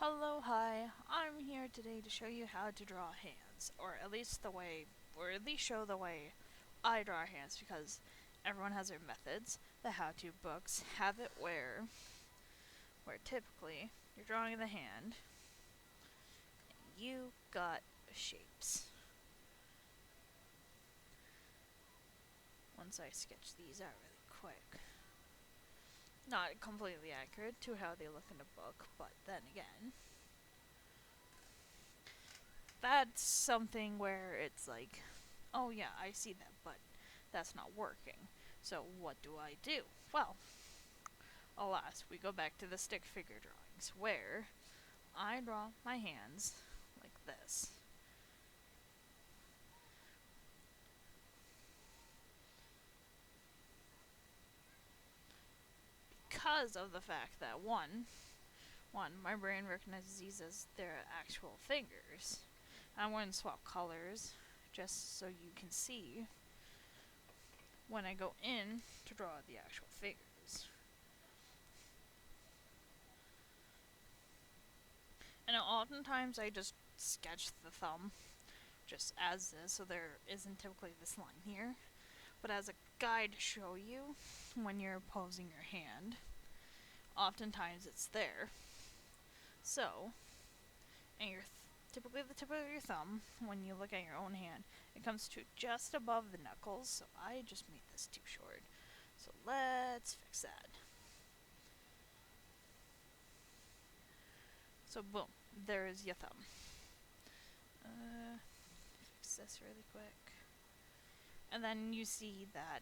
Hello, hi. I'm here today to show you how to draw hands, or at least show the way I draw hands, because everyone has their methods. The how-to books have it where typically you're drawing the hand, and you got shapes. Once I sketch these out really quick. Not completely accurate to how they look in a book, but then again, that's something where it's like, oh yeah, I see that, but that's not working. So what do I do? Well, alas, we go back to the stick figure drawings, where I draw my hands like this. Because of the fact that my brain recognizes these as their actual fingers. I want to swap colors just so you can see when I go in to draw the actual figures. And oftentimes I just sketch the thumb just as is, so there isn't typically this line here. But as a guide to show you when you're posing your hand, oftentimes it's there. So, and typically the tip of your thumb, when you look at your own hand, it comes to just above the knuckles, so I just made this too short. So let's fix that. So boom, there is your thumb. Fix this really quick. And then you see that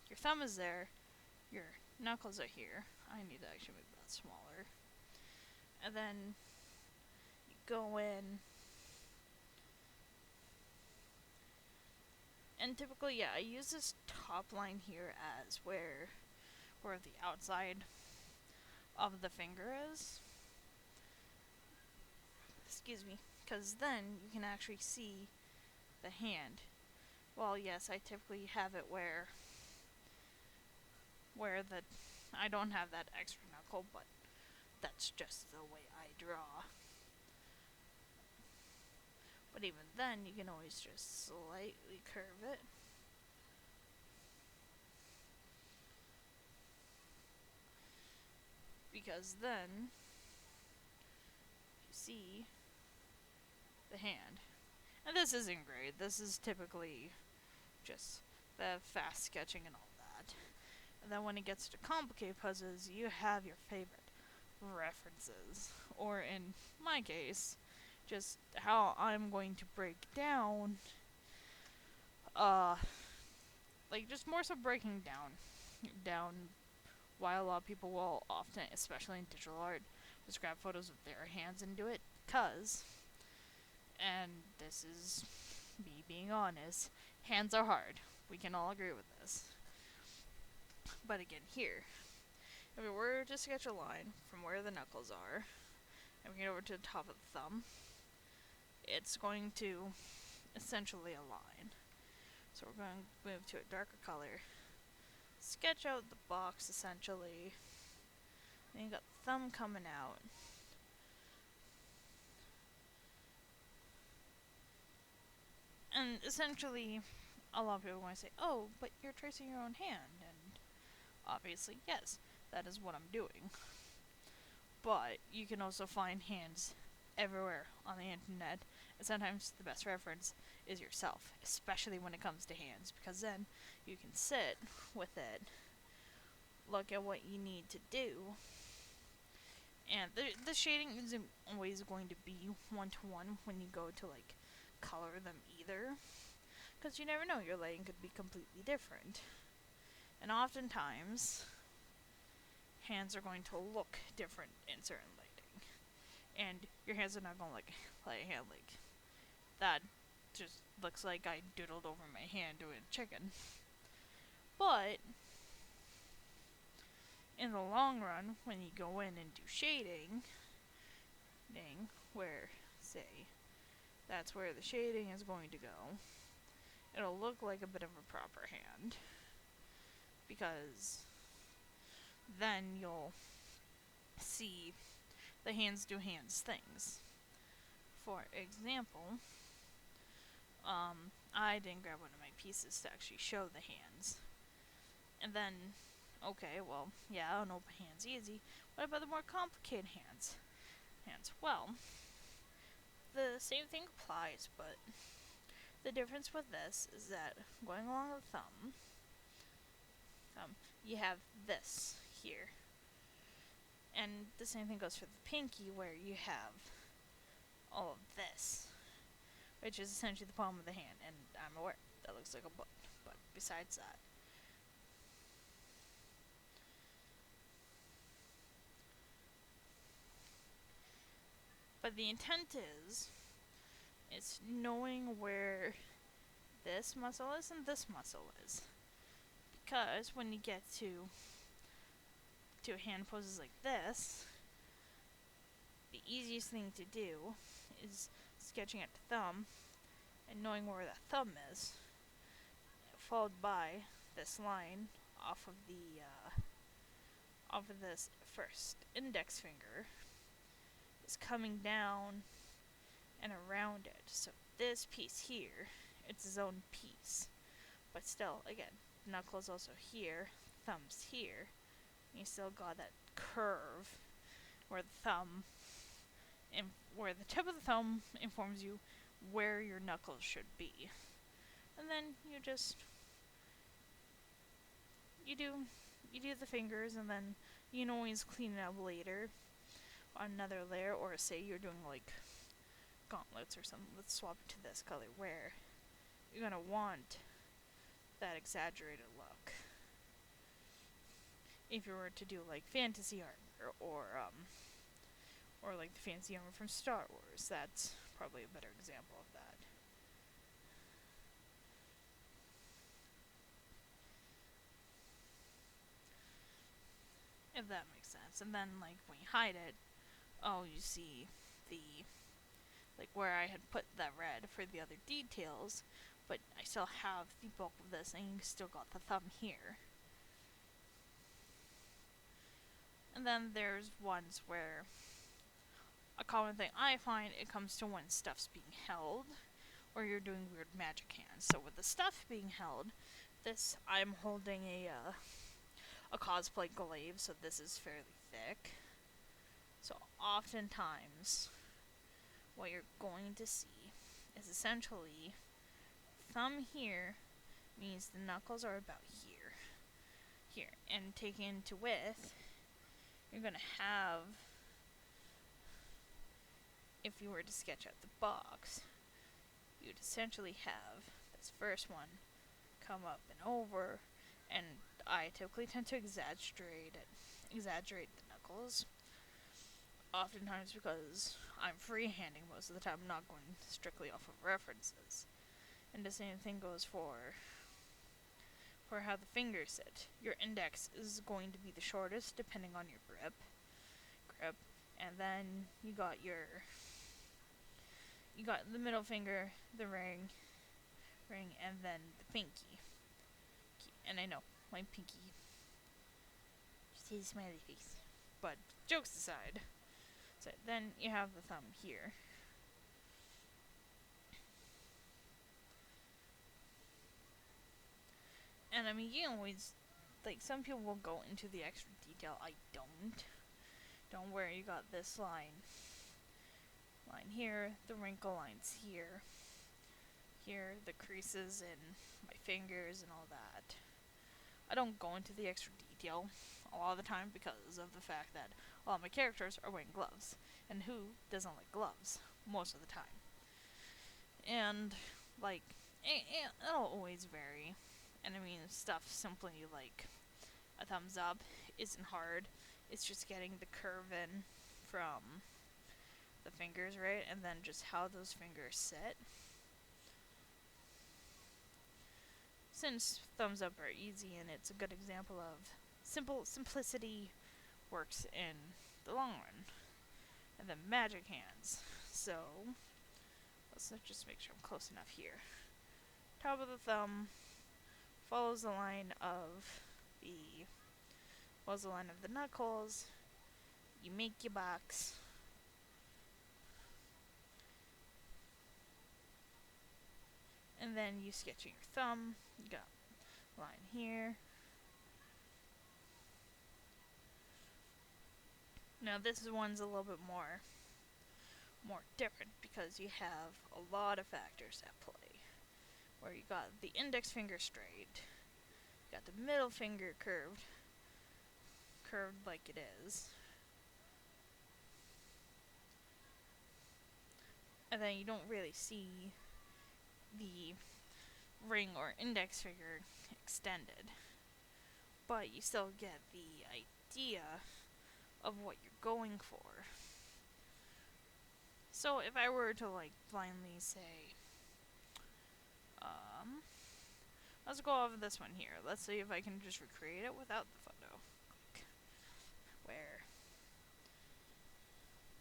your thumb is there, your knuckles are here. I need to actually make that smaller. And then you go in, and typically, yeah, I use this top line here as where the outside of the finger is. Excuse me, because then you can actually see the hand. Well, yes, I typically have it where the I don't have that extra knuckle, but that's just the way I draw. But even then, you can always just slightly curve it. Because then you see the hand. And this isn't great. This is typically just the fast sketching and all that. And then when it gets to complicated puzzles, you have your favorite references. Or in my case, just how I'm going to break down, like just more so breaking down why a lot of people will often, especially in digital art, just grab photos of their hands and do it. Cause, and this is me being honest, hands are hard. We can all agree with this. But again, here, if we were to sketch a line from where the knuckles are, and we get over to the top of the thumb, it's going to essentially align. So we're going to move to a darker color, sketch out the box essentially. Then you got the thumb coming out. And essentially, a lot of people are going to say, oh, but you're tracing your own hand. And obviously, yes, that is what I'm doing. But you can also find hands everywhere on the internet, and sometimes the best reference is yourself, especially when it comes to hands, because then you can sit with it, look at what you need to do, and the shading isn't always going to be one-to-one when you go to like color them either, because you never know, your lighting could be completely different. And oftentimes hands are going to look different in certain lighting, and your hands are not going to look like a hand like that. Just looks like I doodled over my hand doing chicken. But in the long run, when you go in and do shading, where say that's where the shading is going to go, it'll look like a bit of a proper hand, because then you'll see the hands do hands things. For example, I didn't grab one of my pieces to actually show the hands. And then, okay, well, yeah, an open hand's easy. What about the more complicated hands? Well, the same thing applies, but the difference with this is that going along the thumb, you have this here. And the same thing goes for the pinky, where you have all of this, which is essentially the palm of the hand. And I'm aware that looks like a book, but besides that. But the intent is, it's knowing where this muscle is and this muscle is. Because when you get to hand poses like this, the easiest thing to do is sketching at the thumb and knowing where that thumb is, followed by this line off of this first index finger is coming down and around it. So this piece here, it's its own piece. But still, again, knuckles also here, thumb's here. And you still got that curve where where the tip of the thumb informs you where your knuckles should be. And then you do the fingers, and then you can always clean it up later on another layer, or say you're doing like gauntlets or something. Let's swap it to this color where you're gonna want that exaggerated look. If you were to do like fantasy armor or like the fancy armor from Star Wars, that's probably a better example of that. If that makes sense. And then like when you hide it, you see the like where I had put that red for the other details, but I still have the bulk of this, and you still got the thumb here. And then there's ones where a common thing I find, it comes to when stuff's being held, or you're doing weird magic hands. So with the stuff being held, this, I'm holding a cosplay glaive, so this is fairly thick. So oftentimes, what you're going to see is essentially thumb here means the knuckles are about here, and taken to width, you're gonna have, if you were to sketch out the box, you'd essentially have this first one come up and over, and I typically tend to exaggerate the knuckles, oftentimes because I'm freehanding most of the time, not going strictly off of references. And the same thing goes for how the fingers sit. Your index is going to be the shortest depending on your grip, and then you got the middle finger, the ring, and then the pinky. And I know my pinky just a smiley face, but jokes aside, so then you have the thumb here. And I mean, you can always, like, some people will go into the extra detail. I don't. Don't worry, you got this line here, the wrinkle lines here, the creases in my fingers and all that. I don't go into the extra detail a lot of the time because of the fact that a lot of my characters are wearing gloves, and who doesn't like gloves most of the time? And like, it'll always vary. And I mean, stuff simply like a thumbs up isn't hard. It's just getting the curve in from the fingers, right? And then just how those fingers sit. Since thumbs up are easy, and it's a good example of simplicity works in the long run. And then magic hands. So let's just make sure I'm close enough here. Top of the thumb follows the line of the knuckles. You make your box, And then you sketch in your thumb. You got a line here. Now this one's a little bit more different because you have a lot of factors at play. Where you got the index finger straight, you got the middle finger curved like it is, and then you don't really see the ring or index finger extended, but you still get the idea of what you're going for. So if I were to like blindly say, let's go over this one here. Let's see if I can just recreate it without the photo. Where?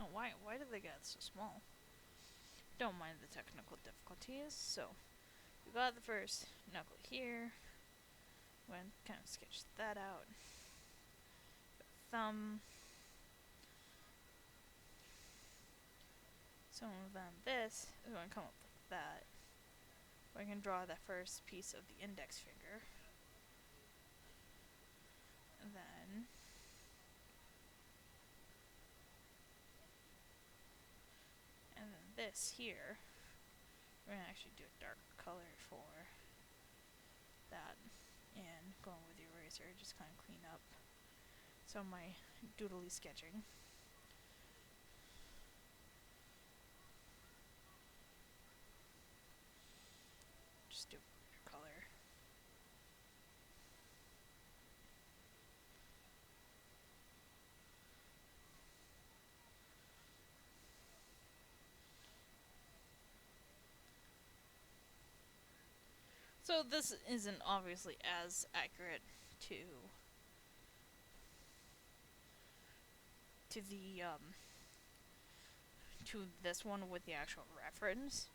Oh, why did they get so small? Don't mind the technical difficulties. So we got the first knuckle here. Went kind of sketch that out. Thumb. So then this is going to come up like that. I can draw the first piece of the index finger. And then this here, we're going to actually do a dark color for that. And going with the eraser, just kind of clean up some of my doodly sketching. Just do a color. So this isn't obviously as accurate to the to this one with the actual reference,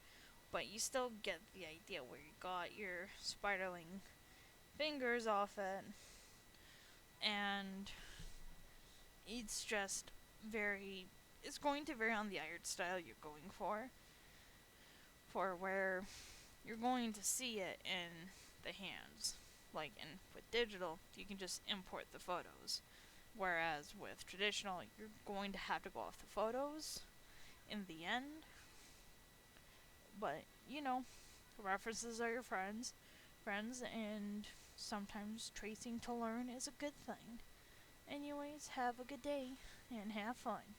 but you still get the idea where you got your spiderling fingers off it, and it's just it's going to vary on the art style you're going for where you're going to see it in the hands. Like with digital, you can just import the photos, whereas with traditional, you're going to have to go off the photos in the end. But references are your friends, and sometimes tracing to learn is a good thing. Anyways, have a good day and have fun.